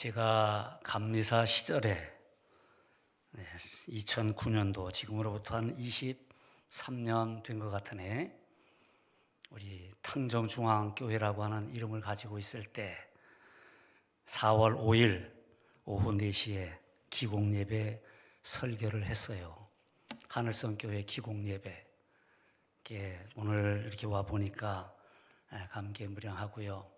제가 감리사 시절에 2009년도 지금으로부터 한 23년 된 것 같으네. 우리 탕정중앙교회라고 하는 이름을 가지고 있을 때 4월 5일 오후 4시에 기공예배 설교를 했어요. 하늘성교회 기공예배. 오늘 이렇게 와 보니까 감개무량하고요.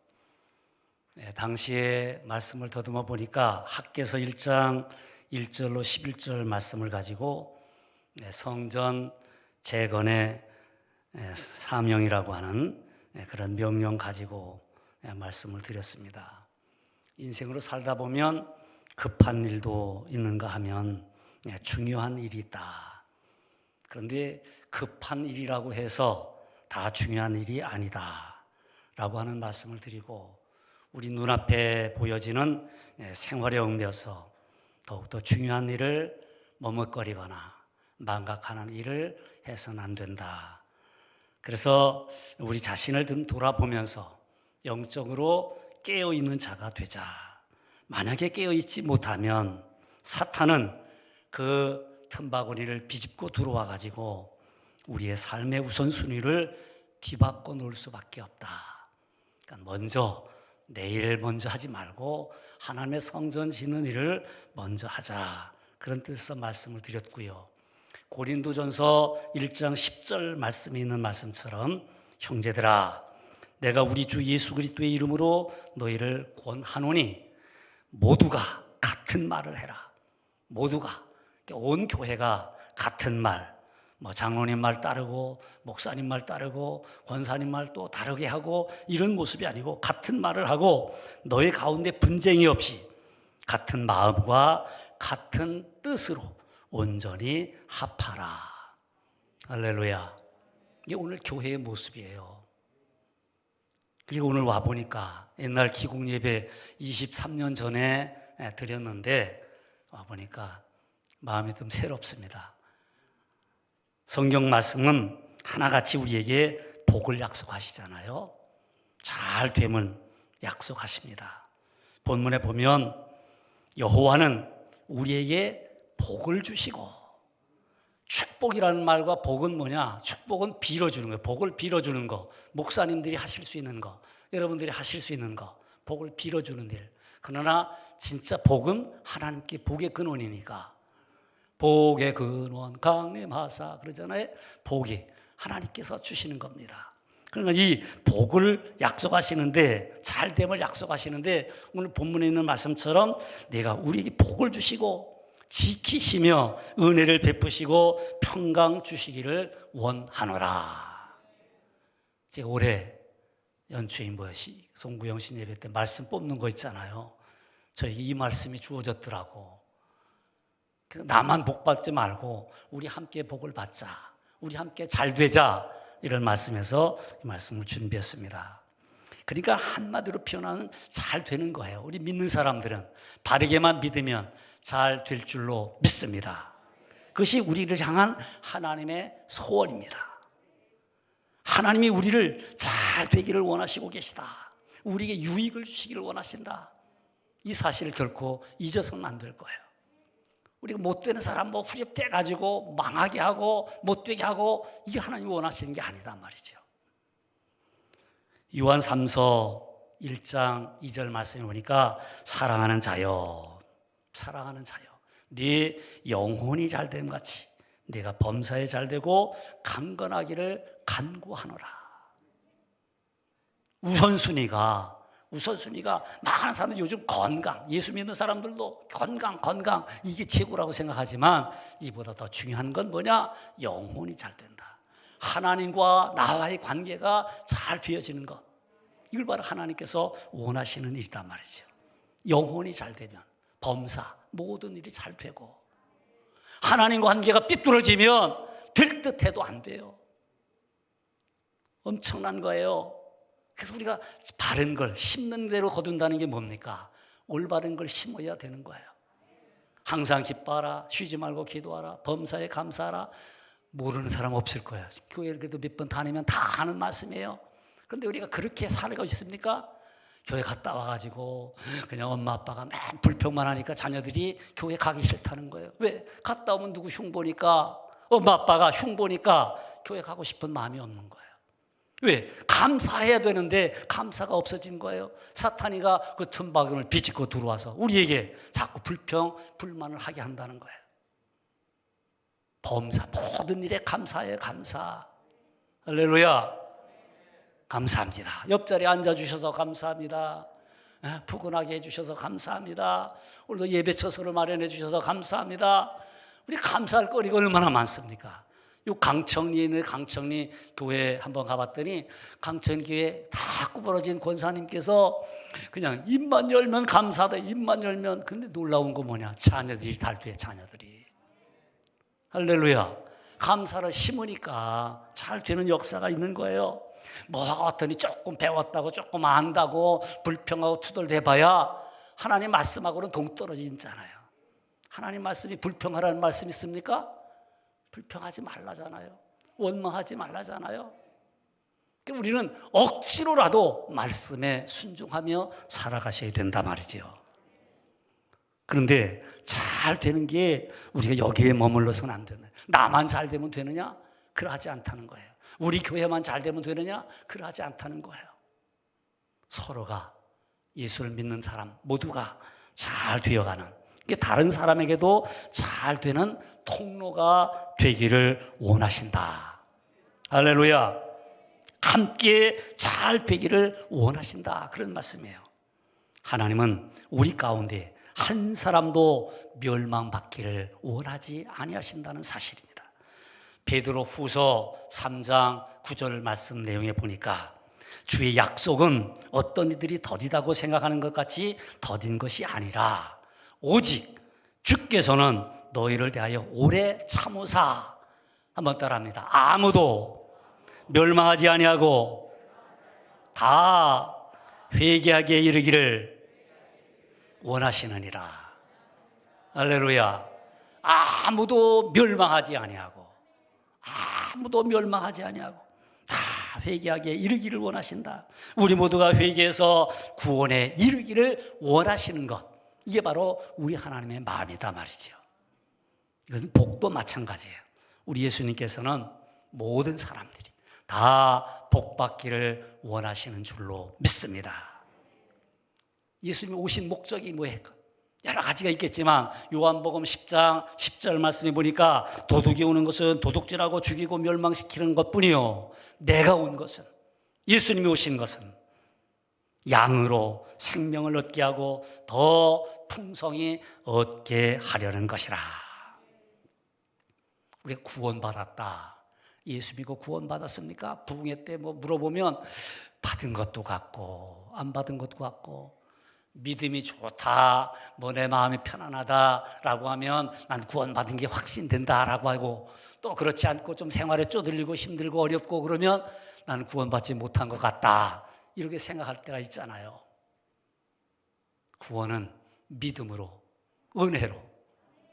당시에 말씀을 더듬어 보니까 학개서 1장 1절로 11절 말씀을 가지고 성전 재건의 사명이라고 하는 그런 명령 가지고 말씀을 드렸습니다. 인생으로 살다 보면 급한 일도 있는가 하면 중요한 일이 있다. 그런데 급한 일이라고 해서 다 중요한 일이 아니다 라고 하는 말씀을 드리고, 우리 눈앞에 보여지는 생활에 얽매여서 더욱더 중요한 일을 머뭇거리거나 망각하는 일을 해서는 안 된다. 그래서 우리 자신을 좀 돌아보면서 영적으로 깨어있는 자가 되자. 만약에 깨어있지 못하면 사탄은 그 틈바구니를 비집고 들어와 가지고 우리의 삶의 우선순위를 뒤바꿔 놓을 수밖에 없다. 그러니까 내일 먼저 하지 말고 하나님의 성전 짓는 일을 먼저 하자. 그런 뜻에서 말씀을 드렸고요. 고린도전서 1장 10절 말씀이 있는 말씀처럼, 형제들아 내가 우리 주 예수 그리스도의 이름으로 너희를 권하노니 모두가 같은 말을 해라. 모두가, 온 교회가 같은 말, 장로님 말 따르고 목사님 말 따르고 권사님 말 또 다르게 하고 이런 모습이 아니고 같은 말을 하고 너희 가운데 분쟁이 없이 같은 마음과 같은 뜻으로 온전히 합하라. 할렐루야. 이게 오늘 교회의 모습이에요. 그리고 오늘 와보니까 옛날 기공예배 23년 전에 드렸는데 와보니까 마음이 좀 새롭습니다. 성경 말씀은 하나같이 우리에게 복을 약속하시잖아요. 잘 되면 약속하십니다. 본문에 보면 여호와는 우리에게 복을 주시고, 축복이라는 말과 복은 뭐냐? 축복은 빌어주는 거예요. 복을 빌어주는 거. 목사님들이 하실 수 있는 거, 여러분들이 하실 수 있는 거, 복을 빌어주는 일. 그러나 진짜 복은 하나님께 복의 근원이니까, 복의 근원 강림하사 그러잖아요. 복이 하나님께서 주시는 겁니다. 그러니까 이 복을 약속하시는데, 잘됨을 약속하시는데, 오늘 본문에 있는 말씀처럼 내가 우리에게 복을 주시고 지키시며 은혜를 베푸시고 평강 주시기를 원하노라. 제가 올해 연초인 송구영 신예배 때 말씀 뽑는 거 있잖아요. 저에게 이 말씀이 주어졌더라고. 나만 복 받지 말고 우리 함께 복을 받자, 우리 함께 잘 되자, 이런 말씀에서 이 말씀을 준비했습니다. 그러니까 한마디로 표현하면 잘 되는 거예요. 우리 믿는 사람들은 바르게만 믿으면 잘 될 줄로 믿습니다. 그것이 우리를 향한 하나님의 소원입니다. 하나님이 우리를 잘 되기를 원하시고 계시다. 우리에게 유익을 주시기를 원하신다. 이 사실을 결코 잊어서는 안 될 거예요. 우리가 못되는 사람 후려대가지고 망하게 하고 못되게 하고, 이게 하나님이 원하시는 게 아니다 말이죠. 요한 3서 1장 2절 말씀에 보니까 사랑하는 자여 네 영혼이 잘됨 같이 내가 범사에 잘되고 강건하기를 간구하노라. 우선순위가 많은 사람들이 요즘 건강, 예수 믿는 사람들도 건강 이게 최고라고 생각하지만, 이보다 더 중요한 건 뭐냐? 영혼이 잘 된다. 하나님과 나와의 관계가 잘 되어지는 것, 이걸 바로 하나님께서 원하시는 일이란 말이죠. 영혼이 잘 되면 범사 모든 일이 잘 되고, 하나님과 관계가 삐뚤어지면 될 듯해도 안 돼요. 엄청난 거예요. 그래서 우리가 바른 걸 심는 대로 거둔다는 게 뭡니까? 올바른 걸 심어야 되는 거예요. 항상 기뻐하라, 쉬지 말고 기도하라, 범사에 감사하라. 모르는 사람 없을 거예요. 교회를 그래도 몇 번 다니면 다 아는 말씀이에요. 그런데 우리가 그렇게 살고 있습니까? 교회 갔다 와가지고 그냥 엄마 아빠가 맨 불평만 하니까 자녀들이 교회 가기 싫다는 거예요. 왜? 갔다 오면 누구 흉보니까, 엄마 아빠가 흉보니까 교회 가고 싶은 마음이 없는 거예요. 왜? 감사해야 되는데 감사가 없어진 거예요. 사탄이가 그 틈바구니를 비집고 들어와서 우리에게 자꾸 불만을 하게 한다는 거예요. 범사, 모든 일에 감사해요. 감사. 할렐루야. 감사합니다. 옆자리에 앉아주셔서 감사합니다. 푸근하게 해주셔서 감사합니다. 오늘도 예배 처소를 마련해 주셔서 감사합니다. 우리 감사할 거리가 얼마나 많습니까? 요 강청리에 있는 강청리 교회 한번 가봤더니 강청리 교회 다 구부러진 권사님께서 그냥 입만 열면 감사다, 입만 열면. 근데 놀라운 거 뭐냐? 자녀들이 달도해, 자녀들이. 할렐루야. 감사를 심으니까 잘 되는 역사가 있는 거예요. 뭐가 어떠니 조금 배웠다고 조금 안다고 불평하고 투덜대봐야 하나님 말씀하고는 동떨어지잖아요. 하나님 말씀이 불평하라는 말씀이 있습니까? 불평하지 말라잖아요. 원망하지 말라잖아요. 그러니까 우리는 억지로라도 말씀에 순종하며 살아가셔야 된다 말이죠. 그런데 잘 되는 게 우리가 여기에 머물러서는 안 되는, 나만 잘 되면 되느냐? 그러하지 않다는 거예요. 우리 교회만 잘 되면 되느냐? 그러하지 않다는 거예요. 서로가 예수를 믿는 사람 모두가 잘 되어가는, 이게 다른 사람에게도 잘 되는 통로가 되기를 원하신다. 할렐루야. 함께 잘 되기를 원하신다, 그런 말씀이에요. 하나님은 우리 가운데 한 사람도 멸망받기를 원하지 아니하신다는 사실입니다. 베드로 후서 3장 9절 말씀 내용에 보니까 주의 약속은 어떤 이들이 더디다고 생각하는 것 같이 더딘 것이 아니라 오직 주께서는 너희를 대하여 오래 참으사, 한번 따라합니다. 아무도 멸망하지 아니하고 다 회개하게 이르기를 원하시느니라. 할렐루야. 아무도 멸망하지 아니하고, 아무도 멸망하지 아니하고 다 회개하게 이르기를 원하신다. 우리 모두가 회개해서 구원에 이르기를 원하시는 것, 이게 바로 우리 하나님의 마음이다 말이죠. 이것은 복도 마찬가지예요. 우리 예수님께서는 모든 사람들이 다 복받기를 원하시는 줄로 믿습니다. 예수님이 오신 목적이 뭐예요? 여러 가지가 있겠지만 요한복음 10장 10절 말씀에 보니까 도둑이 오는 것은 도둑질하고 죽이고 멸망시키는 것뿐이요, 내가 온 것은, 예수님이 오신 것은 양으로 생명을 얻게 하고 더 풍성히 얻게 하려는 것이라. 우리가 구원받았다, 예수 믿고 구원받았습니까? 부흥회 때 뭐 물어보면 받은 것도 같고 안 받은 것도 같고, 믿음이 좋다, 뭐 내 마음이 편안하다라고 하면 난 구원받은 게 확신된다라고 하고, 또 그렇지 않고 좀 생활에 쪼들리고 힘들고 어렵고 그러면 나는 구원받지 못한 것 같다, 이렇게 생각할 때가 있잖아요. 구원은 믿음으로, 은혜로,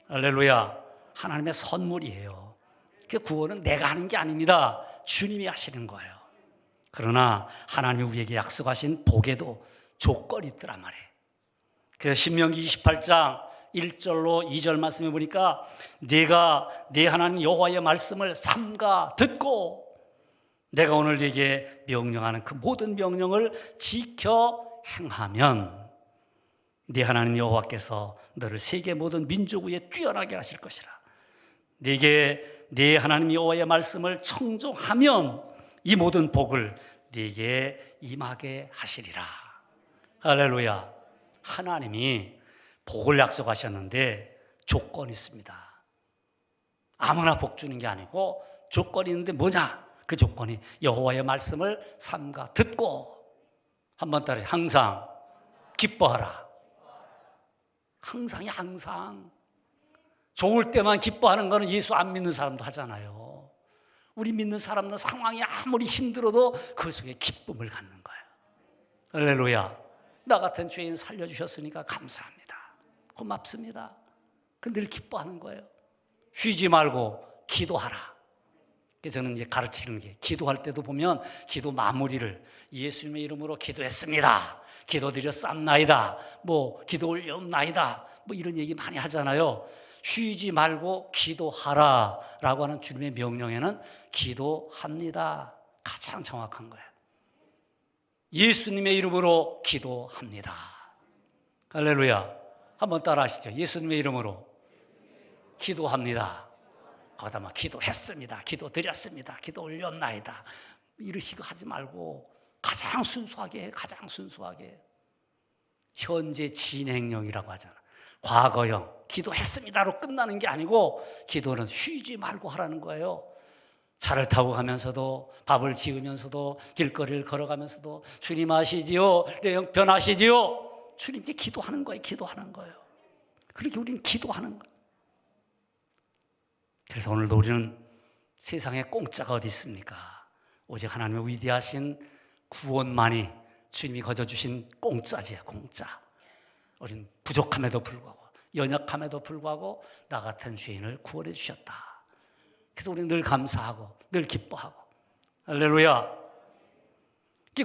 할렐루야, 하나님의 선물이에요. 그 구원은 내가 하는 게 아닙니다. 주님이 하시는 거예요. 그러나 하나님이 우리에게 약속하신 복에도 조건이 있더란 말이에요. 그래서 신명기 28장 1절로 2절 말씀해 보니까 내가 내 하나님 여호와의 말씀을 삼가 듣고 내가 오늘 네게 명령하는 그 모든 명령을 지켜 행하면 네 하나님 여호와께서 너를 세계 모든 민족 위에 뛰어나게 하실 것이라. 네게 네 하나님 여호와의 말씀을 청종하면 이 모든 복을 네게 임하게 하시리라. 할렐루야. 하나님이 복을 약속하셨는데 조건이 있습니다. 아무나 복 주는 게 아니고 조건이 있는데 뭐냐? 그 조건이 여호와의 말씀을 삼가 듣고, 한번 따라해, 항상 기뻐하라. 항상이 항상. 좋을 때만 기뻐하는 거는 예수 안 믿는 사람도 하잖아요. 우리 믿는 사람은 상황이 아무리 힘들어도 그 속에 기쁨을 갖는 거예요. 할렐루야. 나 같은 죄인 살려주셨으니까 감사합니다, 고맙습니다. 그 늘 기뻐하는 거예요. 쉬지 말고 기도하라. 그래서 저는 이제 가르치는 게, 기도할 때도 보면 기도 마무리를 예수님의 이름으로 기도했습니다, 기도드렸삼나이다, 뭐 기도 올려옵나이다, 뭐 이런 얘기 많이 하잖아요. 쉬지 말고 기도하라 라고 하는 주님의 명령에는 기도합니다 가장 정확한 거예요. 예수님의 이름으로 기도합니다. 할렐루야. 한번 따라 하시죠. 예수님의 이름으로 기도합니다. 거기다 막 기도했습니다, 기도드렸습니다, 기도 올렸나이다 이러시고 하지 말고 가장 순수하게, 가장 순수하게. 현재 진행형이라고 하잖아. 과거형, 기도했습니다로 끝나는 게 아니고 기도는 쉬지 말고 하라는 거예요. 차를 타고 가면서도, 밥을 지으면서도, 길거리를 걸어가면서도 주님 아시지요? 내 영 변하시지요? 주님께 기도하는 거예요. 기도하는 거예요. 그렇게 우리는 기도하는 거예요. 그래서 오늘도 우리는 세상에 공짜가 어디 있습니까? 오직 하나님의 위대하신 구원만이 주님이 거저주신 공짜지요, 공짜. 우리는 부족함에도 불구하고, 연약함에도 불구하고 나 같은 죄인을 구원해 주셨다. 그래서 우리는 늘 감사하고 늘 기뻐하고. 할렐루야.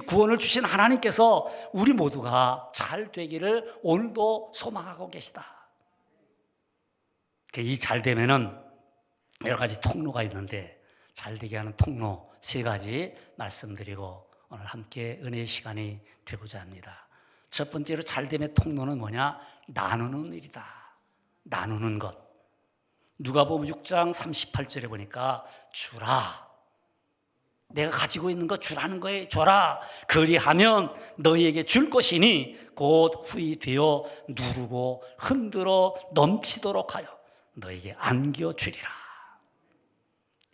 구원을 주신 하나님께서 우리 모두가 잘 되기를 오늘도 소망하고 계시다. 이 잘 되면은 여러 가지 통로가 있는데, 잘 되게 하는 통로 3가지 말씀드리고 오늘 함께 은혜의 시간이 되고자 합니다. 첫 번째로 잘됨의 통로는 뭐냐? 나누는 일이다. 나누는 것. 누가복음 6장 38절에 보니까 주라. 내가 가지고 있는 것 주라는 거에 줘라. 그리하면 너희에게 줄 것이니 곧 후이 되어 누르고 흔들어 넘치도록 하여 너희에게 안겨주리라.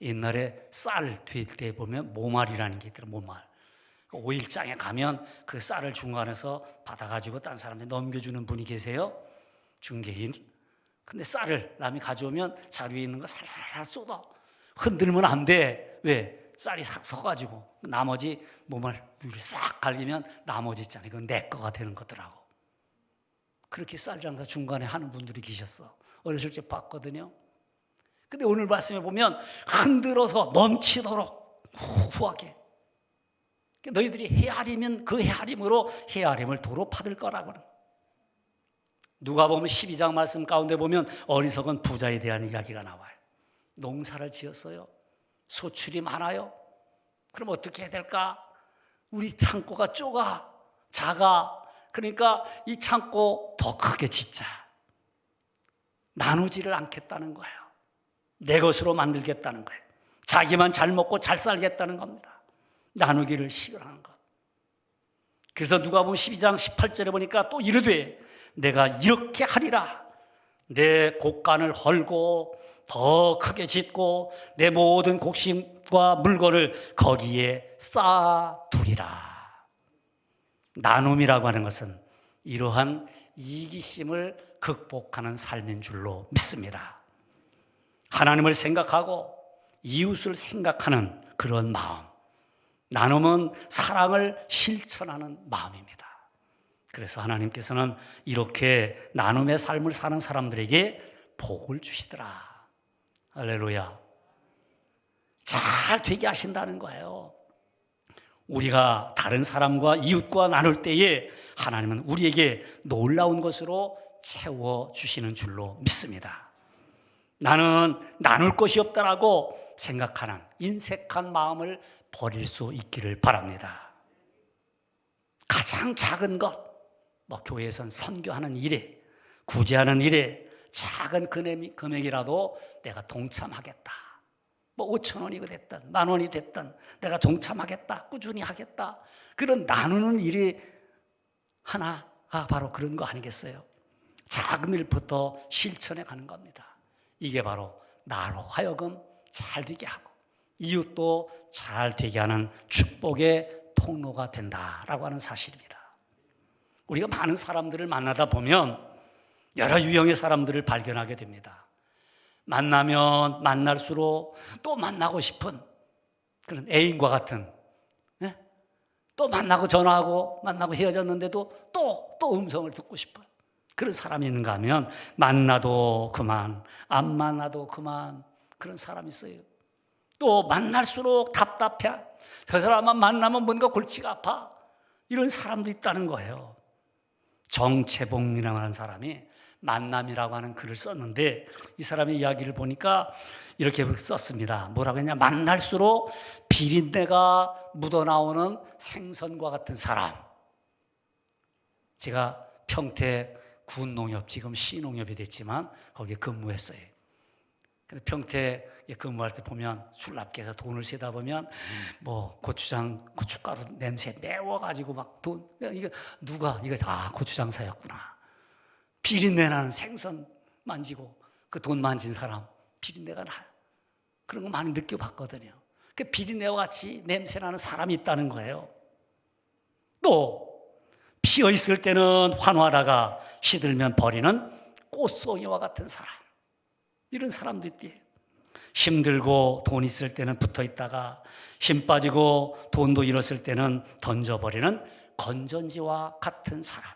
옛날에 쌀 될 때 보면 모말이라는 게 있더라. 모말. 오일장에 가면 그 쌀을 중간에서 받아가지고 딴 사람한테 넘겨주는 분이 계세요. 중개인. 근데 쌀을 남이 가져오면 자루 위에 있는 거 살살살 쏟아. 흔들면 안 돼. 왜? 쌀이 싹 서가지고 나머지 모말 위를 싹 갈리면 나머지 있잖아요. 그건 내 거가 되는 거더라고. 그렇게 쌀 장사 중간에 하는 분들이 계셨어. 어렸을 때 봤거든요. 근데 오늘 말씀에 보면 흔들어서 넘치도록 후하게. 너희들이 헤아리면 그 헤아림으로 헤아림을 도로 받을 거라고. 누가복음 12장 말씀 가운데 보면 어리석은 부자에 대한 이야기가 나와요. 농사를 지었어요. 소출이 많아요. 그럼 어떻게 해야 될까? 우리 창고가 작아. 그러니까 이 창고 더 크게 짓자. 나누지를 않겠다는 거예요. 내 것으로 만들겠다는 거예요. 자기만 잘 먹고 잘 살겠다는 겁니다. 나누기를 싫어하는 것. 그래서 누가복음 12장 18절에 보니까 또 이르되 내가 이렇게 하리라. 내 곡간을 헐고 더 크게 짓고 내 모든 곡식과 물건을 거기에 쌓아두리라. 나눔이라고 하는 것은 이러한 이기심을 극복하는 삶인 줄로 믿습니다. 하나님을 생각하고 이웃을 생각하는 그런 마음. 나눔은 사랑을 실천하는 마음입니다. 그래서 하나님께서는 이렇게 나눔의 삶을 사는 사람들에게 복을 주시더라. 할렐루야. 잘 되게 하신다는 거예요. 우리가 다른 사람과 이웃과 나눌 때에 하나님은 우리에게 놀라운 것으로 채워주시는 줄로 믿습니다. 나는 나눌 것이 없다라고 생각하는 인색한 마음을 버릴 수 있기를 바랍니다. 가장 작은 것, 교회에선 선교하는 일에, 구제하는 일에 작은 금액이라도 내가 동참하겠다. 5,000원이 됐든 10,000원이 됐든 내가 동참하겠다. 꾸준히 하겠다. 그런 나누는 일이 하나가 바로 그런 거 아니겠어요? 작은 일부터 실천해 가는 겁니다. 이게 바로 나로 하여금 잘 되게 하고 이웃도 잘 되게 하는 축복의 통로가 된다라고 하는 사실입니다. 우리가 많은 사람들을 만나다 보면 여러 유형의 사람들을 발견하게 됩니다. 만나면 만날수록 또 만나고 싶은 그런 애인과 같은, 네? 또 만나고 전화하고 만나고 헤어졌는데도 또 음성을 듣고 싶은 그런 사람이 있는가 하면 만나도 그만, 안 만나도 그만 그런 사람이 있어요. 또 만날수록 답답해. 그 사람만 만나면 뭔가 골치가 아파. 이런 사람도 있다는 거예요. 정채봉이라고 하는 사람이 만남이라고 하는 글을 썼는데 이 사람의 이야기를 보니까 이렇게 썼습니다. 뭐라고 했냐? 만날수록 비린내가 묻어나오는 생선과 같은 사람. 제가 평택 군농협, 지금 시농협이 됐지만 거기에 근무했어요. 근데 평택에 근무할 때 보면 술납기에서 돈을 세다 보면 뭐 고추장, 고춧가루 냄새 매워가지고 막 돈, 이거 누가, 이거 고추장사였구나. 비린내 나는 생선 만지고 그 돈 만진 사람 비린내가 나요. 그런 거 많이 느껴봤거든요. 그 비린내와 같이 냄새 나는 사람이 있다는 거예요. 또 피어 있을 때는 환호하다가 시들면 버리는 꽃송이와 같은 사람. 이런 사람도 있대요. 힘들고 돈 있을 때는 붙어 있다가 힘 빠지고 돈도 잃었을 때는 던져버리는 건전지와 같은 사람.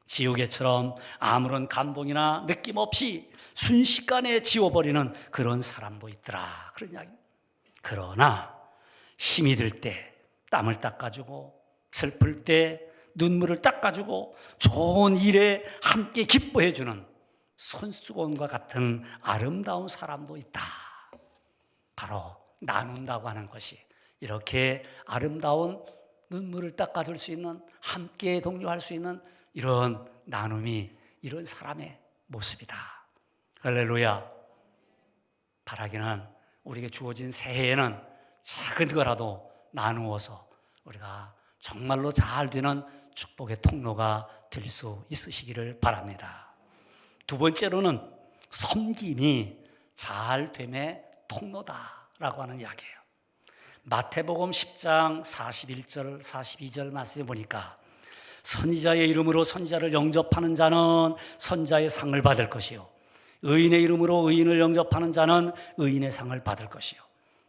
지우개처럼 아무런 감동이나 느낌 없이 순식간에 지워버리는 그런 사람도 있더라. 그런 이야기. 그러나 힘이 들 때 땀을 닦아주고 슬플 때 눈물을 닦아주고 좋은 일에 함께 기뻐해주는 손수건과 같은 아름다운 사람도 있다. 바로 나눈다고 하는 것이 이렇게 아름다운 눈물을 닦아줄 수 있는, 함께 동료할 수 있는 이런 나눔이 이런 사람의 모습이다. 할렐루야. 바라기는 우리에게 주어진 새해에는 작은 거라도 나누어서 우리가 정말로 잘 되는 축복의 통로가 될 수 있으시기를 바랍니다. 두 번째로는 섬김이 잘됨의 통로다라고 하는 이야기예요. 마태복음 10장 41절 42절 말씀에 보니까 선지자의 이름으로 선지자를 영접하는 자는 선지자의 상을 받을 것이요 의인의 이름으로 의인을 영접하는 자는 의인의 상을 받을 것이요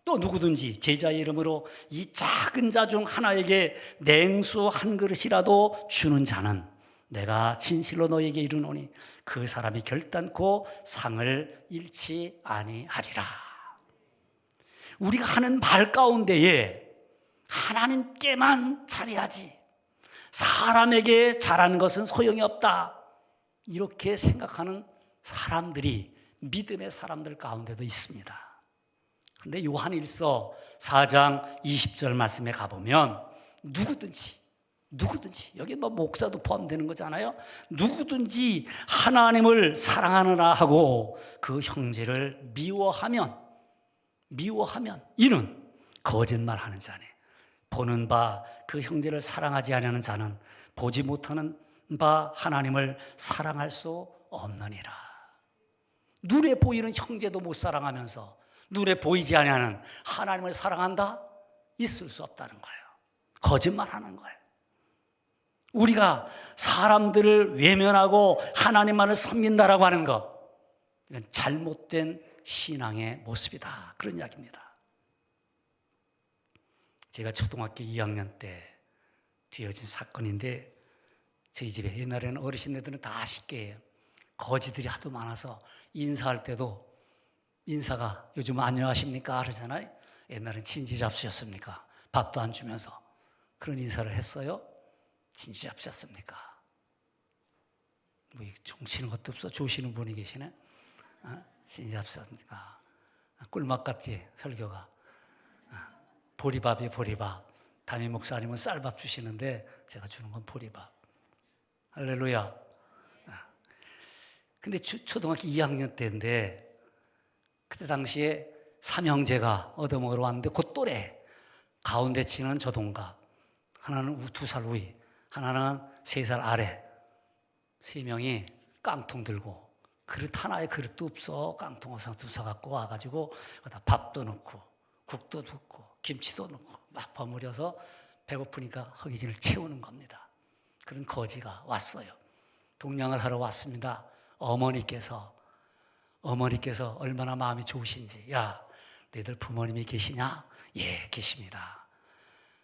또 누구든지 제자의 이름으로 이 작은 자 중 하나에게 냉수 한 그릇이라도 주는 자는 내가 진실로 너에게 이르노니 그 사람이 결단코 상을 잃지 아니하리라. 우리가 하는 말 가운데에 하나님께만 잘해야지, 사람에게 잘하는 것은 소용이 없다, 이렇게 생각하는 사람들이 믿음의 사람들 가운데도 있습니다. 그런데 요한일서 4장 20절 말씀에 가보면 누구든지 여기 뭐 목사도 포함되는 거잖아요. 누구든지 하나님을 사랑하느라 하고 그 형제를 미워하면 이는 거짓말하는 자네. 보는 바 그 형제를 사랑하지 아니하는 자는 보지 못하는 바 하나님을 사랑할 수 없느니라. 눈에 보이는 형제도 못 사랑하면서 눈에 보이지 아니하는 하나님을 사랑한다? 있을 수 없다는 거예요. 거짓말하는 거예요. 우리가 사람들을 외면하고 하나님만을 섬긴다라고 하는 것, 이건 잘못된 신앙의 모습이다, 그런 이야기입니다. 제가 초등학교 2학년 때 뒤어진 사건인데, 저희 집에 옛날에는 어르신네들은 다 쉽게 해요. 거지들이 하도 많아서 인사할 때도 인사가 요즘 안녕하십니까 그러잖아요. 옛날엔 진지 잡수셨습니까? 밥도 안 주면서 그런 인사를 했어요. 진지 잡수셨습니까? 뭐 종치는 것도 없어. 조시는 분이 계시네. 진지 잡수셨습니까? 꿀맛 같지 설교가. 보리밥이에요, 보리밥. 담임 목사님은 쌀밥 주시는데 제가 주는 건 보리밥. 할렐루야. 근데 초등학교 2학년 때인데, 그때 당시에 삼형제가 얻어먹으러 왔는데 그 또래, 가운데 치는 저 동갑, 하나는 2살 위, 하나는 3살 아래, 3명이 깡통 들고, 그릇 하나에 그릇도 없어 깡통 어서 갖고 와가지고 거기다 밥도 넣고 국도 넣고 김치도 넣고 막 버무려서 배고프니까 허기진을 채우는 겁니다. 그런 거지가 왔어요. 동냥을 하러 왔습니다. 어머니께서 얼마나 마음이 좋으신지, 야, 너희들 부모님이 계시냐? 예, 계십니다.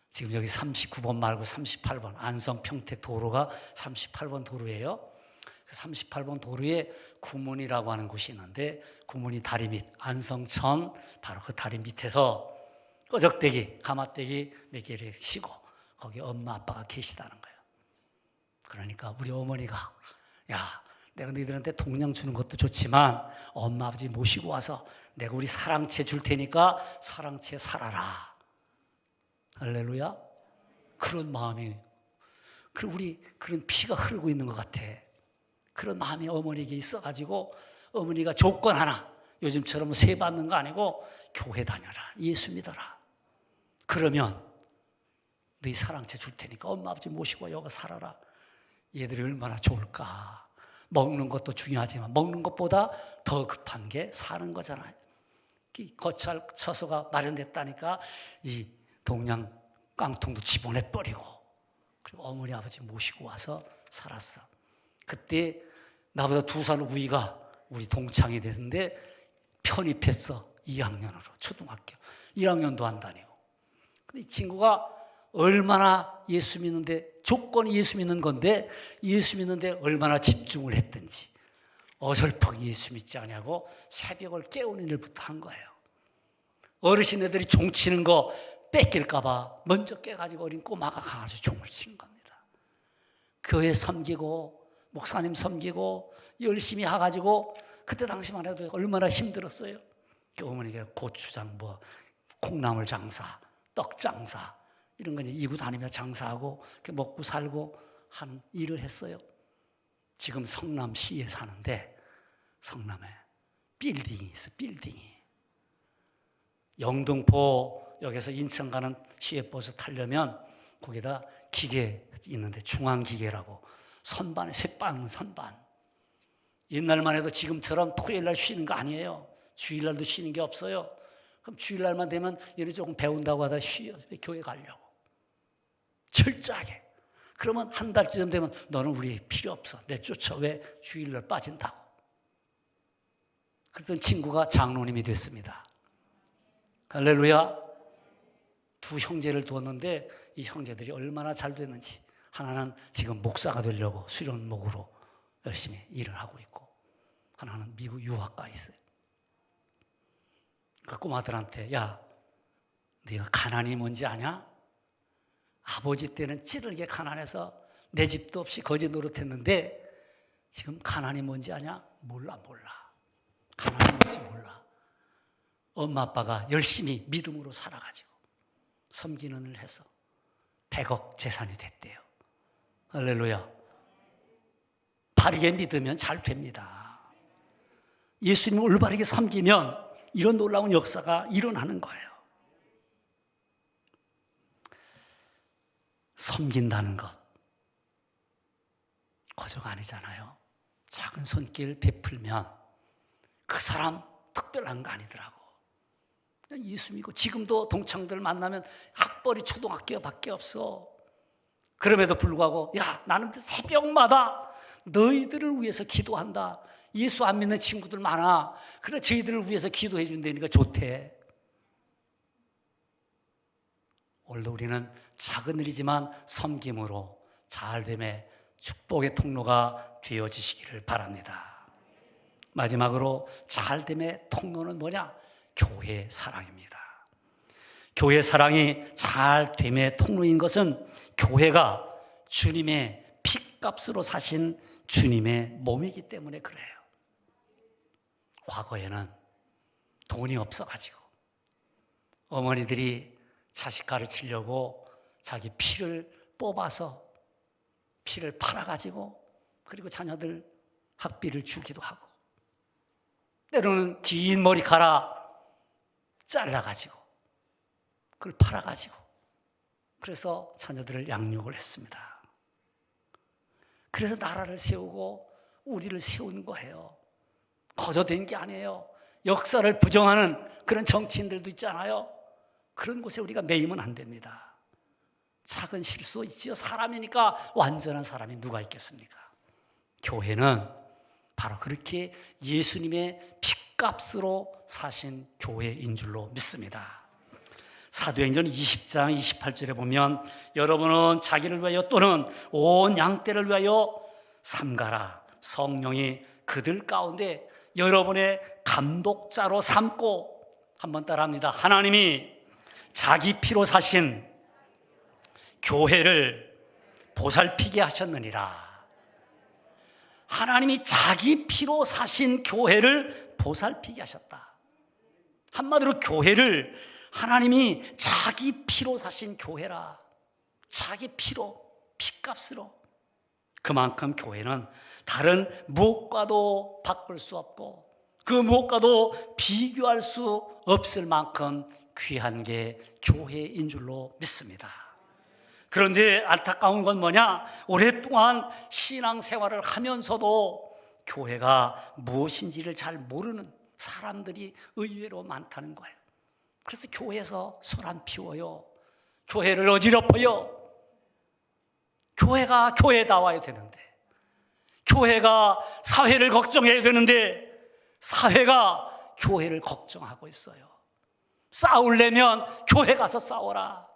지금 여기 39번 말고 38번 안성 평택 도로가 38번 도로예요. 38번 도로에 구문이라고 하는 곳이 있는데, 구문이 다리 밑, 안성천 바로 그 다리 밑에서 꺼적대기, 가마대기 4개를 치고 거기 엄마 아빠가 계시다는 거예요. 그러니까 우리 어머니가, 야, 내가 너희들한테 동양 주는 것도 좋지만 엄마 아버지 모시고 와서 내가 우리 사랑채 줄 테니까 사랑채 살아라. 할렐루야. 그런 마음이, 우리 그런 피가 흐르고 있는 것 같아. 그런 마음이 어머니에게 있어가지고 어머니가 조건 하나, 요즘처럼 세 받는 거 아니고 교회 다녀라, 예수 믿어라. 그러면 너희 사랑채 줄 테니까 엄마 아버지 모시고 여기 살아라. 얘들이 얼마나 좋을까. 먹는 것도 중요하지만 먹는 것보다 더 급한 게 사는 거잖아요. 거찰 처소가 마련됐다니까 이 동양 깡통도 집어내버리고, 그리고 어머니 아버지 모시고 와서 살았어. 그때 나보다 2살 우이가 우리 동창이 됐는데 편입했어. 2학년으로 초등학교 1학년도 안 다니고. 근데 이 친구가 얼마나 예수 믿는데, 조건이 예수 믿는 건데 예수 믿는데 얼마나 집중을 했든지 어설프게 예수 믿지 않냐고 새벽을 깨우는 일부터 한 거예요. 어르신애들이 종 치는 거 뺏길까 봐 먼저 깨가지고 어린 꼬마가 가가지고 종을 치는 겁니다. 교회 섬기고 목사님 섬기고 열심히 해가지고, 그때 당시만 해도 얼마나 힘들었어요. 어머니가 고추장, 콩나물 장사, 떡 장사 이런 거 이제 이고 다니며 장사하고 먹고 살고 한 일을 했어요. 지금 성남시에 사는데 성남에 빌딩이 있어. 빌딩이 영등포 역에서 인천 가는 시외버스 타려면 거기다 기계 있는데 중앙기계라고 선반에 쇠빵 선반. 옛날만 해도 지금처럼 토요일날 쉬는 거 아니에요. 주일날도 쉬는 게 없어요. 그럼 주일날만 되면 얘는 조금 배운다고 하다 쉬어. 교회 가려고 철저하게. 그러면 한 달쯤 되면 너는 우리 필요 없어, 내쫓아. 왜? 주일날 빠진다고. 그랬던 친구가 장로님이 됐습니다. 할렐루야. 2 형제를 두었는데 이 형제들이 얼마나 잘 됐는지. 하나는 지금 목사가 되려고 수련목으로 열심히 일을 하고 있고, 하나는 미국 유학 가 있어요. 그 꼬마들한테, 야, 네가 가난이 뭔지 아냐? 아버지 때는 찌들게 가난해서 내 집도 없이 거지 노릇했는데 지금 가난이 뭔지 아냐? 몰라. 가난이 뭔지 몰라. 엄마 아빠가 열심히 믿음으로 살아가지고 섬기는 일을 해서 100억 재산이 됐대요. 할렐루야. 바르게 믿으면 잘 됩니다. 예수님을 올바르게 섬기면 이런 놀라운 역사가 일어나는 거예요. 섬긴다는 것 거저가 아니잖아요. 작은 손길 베풀면 그 사람 특별한 거 아니더라고. 예수 믿고 지금도 동창들 만나면 학벌이 초등학교밖에 없어. 그럼에도 불구하고, 야, 나는 새벽마다 너희들을 위해서 기도한다. 예수 안 믿는 친구들 많아. 그래, 저희들을 위해서 기도해 준다니까 좋대. 오늘도 우리는 작은 일이지만 섬김으로 잘됨의 축복의 통로가 되어지시기를 바랍니다. 마지막으로 잘됨의 통로는 뭐냐? 교회 사랑입니다. 교회 사랑이 잘됨의 통로인 것은 교회가 주님의 피값으로 사신 주님의 몸이기 때문에 그래요. 과거에는 돈이 없어가지고 어머니들이 자식 가르치려고 자기 피를 뽑아서 피를 팔아가지고, 그리고 자녀들 학비를 주기도 하고, 때로는 긴 머리카락 잘라가지고 그걸 팔아가지고 그래서 자녀들을 양육을 했습니다. 그래서 나라를 세우고 우리를 세운 거예요. 거저된 게 아니에요. 역사를 부정하는 그런 정치인들도 있잖아요. 그런 곳에 우리가 매이면 안 됩니다. 작은 실수 있지요. 사람이니까 완전한 사람이 누가 있겠습니까? 교회는 바로 그렇게 예수님의 피값으로 사신 교회인 줄로 믿습니다. 사도행전 20장 28절에 보면, 여러분은 자기를 위하여 또는 온 양떼를 위하여 삼가라. 성령이 그들 가운데 여러분의 감독자로 삼고, 한번 따라합니다. 하나님이 자기 피로 사신 교회를 보살피게 하셨느니라. 하나님이 자기 피로 사신 교회를 보살피게 하셨다. 한마디로 교회를 하나님이 자기 피로 사신 교회라. 자기 피로, 피값으로. 그만큼 교회는 다른 무엇과도 바꿀 수 없고 그 무엇과도 비교할 수 없을 만큼 귀한 게 교회인 줄로 믿습니다. 그런데 안타까운 건 뭐냐? 오랫동안 신앙생활을 하면서도 교회가 무엇인지를 잘 모르는 사람들이 의외로 많다는 거예요. 그래서 교회에서 소란 피워요. 교회를 어지럽혀요. 교회가 교회다워야 되는데, 교회가 사회를 걱정해야 되는데 사회가 교회를 걱정하고 있어요. 싸우려면 교회 가서 싸워라.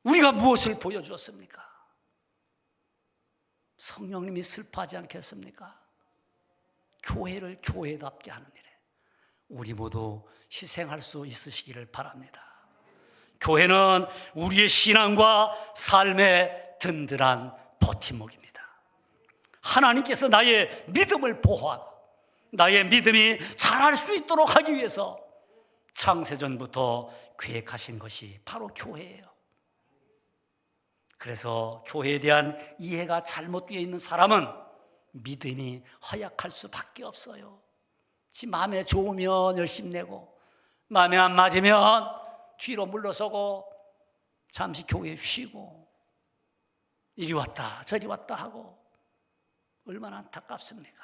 우리가 무엇을 보여주었습니까? 성령님이 슬퍼하지 않겠습니까? 교회를 교회답게 하는 일에 우리 모두 희생할 수 있으시기를 바랍니다. 교회는 우리의 신앙과 삶의 든든한 버팀목입니다. 하나님께서 나의 믿음을 보호하고 나의 믿음이 자랄 수 있도록 하기 위해서 창세전부터 계획하신 것이 바로 교회예요. 그래서 교회에 대한 이해가 잘못되어 있는 사람은 믿음이 허약할 수밖에 없어요. 지 마음에 좋으면 열심 내고 마음에 안 맞으면 뒤로 물러서고 잠시 교회에 쉬고 이리 왔다 저리 왔다 하고 얼마나 안타깝습니까?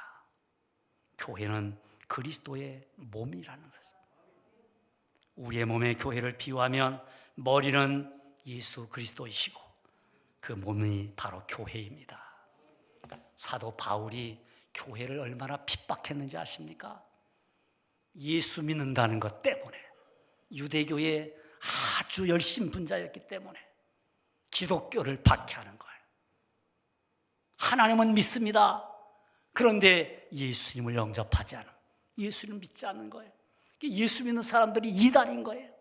교회는 그리스도의 몸이라는 것이죠. 우리의 몸에 교회를 비유하면 머리는 예수 그리스도이시고 그 몸이 바로 교회입니다. 사도 바울이 교회를 얼마나 핍박했는지 아십니까? 예수 믿는다는 것 때문에, 유대교의 아주 열심 분자였기 때문에 기독교를 박해하는 거예요. 하나님은 믿습니다. 그런데 예수님을 영접하지 않은, 예수님을 믿지 않는 거예요. 예수 믿는 사람들이 이단인 거예요.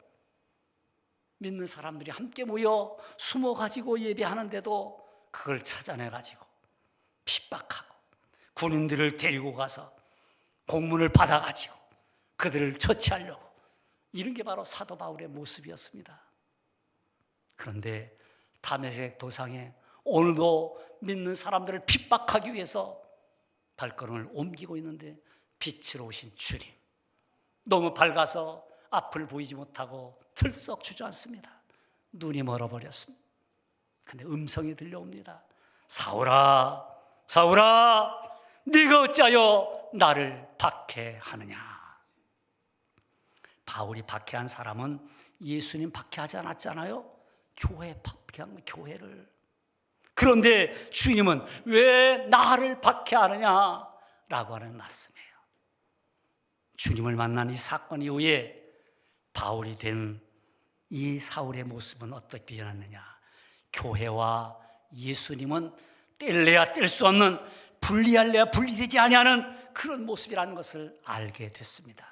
믿는 사람들이 함께 모여 숨어가지고 예배하는데도 그걸 찾아내가지고 핍박하고 군인들을 데리고 가서 공문을 받아가지고 그들을 처치하려고, 이런 게 바로 사도 바울의 모습이었습니다. 그런데 다메섹 도상에 오늘도 믿는 사람들을 핍박하기 위해서 발걸음을 옮기고 있는데 빛으로 오신 주님, 너무 밝아서 앞을 보이지 못하고 들썩 주저앉습니다. 눈이 멀어버렸습니다. 근데 음성이 들려옵니다. 사울아, 사울아, 네가 어찌하여 나를 박해하느냐. 바울이 박해한 사람은 예수님 박해하지 않았잖아요. 교회 박해한 교회를. 그런데 주님은 왜 나를 박해하느냐라고 하는 말씀이에요. 주님을 만난 이 사건 이후에 바울이 된 이 사울의 모습은 어떻게 변했느냐. 교회와 예수님은 뗄래야 뗄 수 없는, 분리할래야 분리되지 아니하는 그런 모습이라는 것을 알게 됐습니다.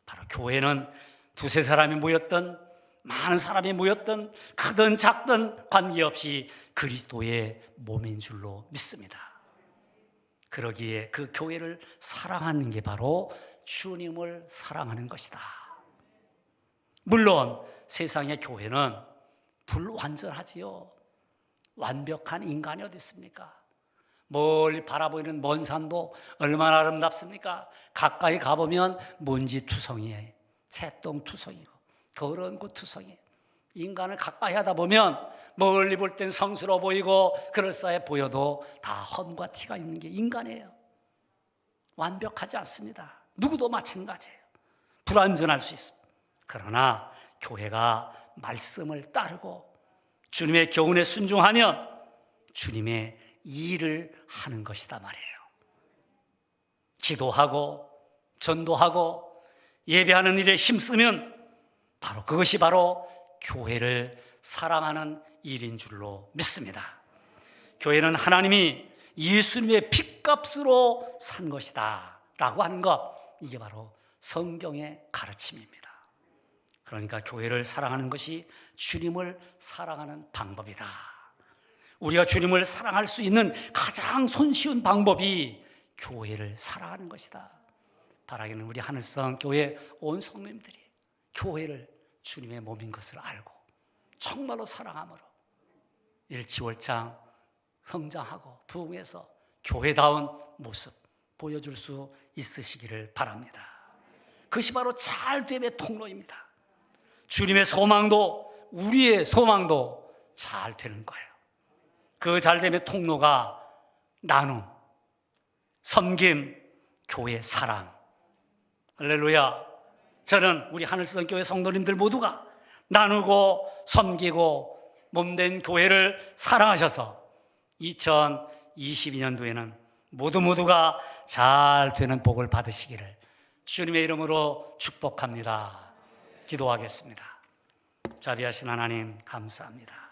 바로 교회는 두세 사람이 모였던, 많은 사람이 모였던, 크든 작든 관계없이 그리스도의 몸인 줄로 믿습니다. 그러기에 그 교회를 사랑하는 게 바로 주님을 사랑하는 것이다. 물론 세상의 교회는 불완전하지요. 완벽한 인간이 어디 있습니까? 멀리 바라보이는 먼 산도 얼마나 아름답습니까? 가까이 가보면 먼지투성이에요. 새똥투성이고 더러운 곳투성이에요. 인간을 가까이 하다 보면 멀리 볼 땐 성스러워 보이고 그럴싸해 보여도 다 험과 티가 있는 게 인간이에요. 완벽하지 않습니다. 누구도 마찬가지예요. 불완전할 수 있습니다. 그러나 교회가 말씀을 따르고 주님의 교훈에 순종하면 주님의 일을 하는 것이다 말이에요. 기도하고 전도하고 예배하는 일에 힘쓰면 바로 그것이 바로 교회를 사랑하는 일인 줄로 믿습니다. 교회는 하나님이 예수님의 핏값으로 산 것이다 라고 하는 것, 이게 바로 성경의 가르침입니다. 그러니까 교회를 사랑하는 것이 주님을 사랑하는 방법이다. 우리가 주님을 사랑할 수 있는 가장 손쉬운 방법이 교회를 사랑하는 것이다. 바라기는 우리 하늘성 교회 온 성도님들이 교회를 주님의 몸인 것을 알고 정말로 사랑함으로 일치월장 성장하고 부흥해서 교회다운 모습 보여줄 수 있으시기를 바랍니다. 그것이 바로 잘됨의 통로입니다. 주님의 소망도 우리의 소망도 잘 되는 거예요. 그 잘됨의 통로가 나눔, 섬김, 교회 사랑. 할렐루야. 저는 우리 하늘성 교회 성도님들 모두가 나누고 섬기고 몸된 교회를 사랑하셔서 2022년도에는 모두가 잘 되는 복을 받으시기를 주님의 이름으로 축복합니다. 기도하겠습니다. 자비하신 하나님 감사합니다.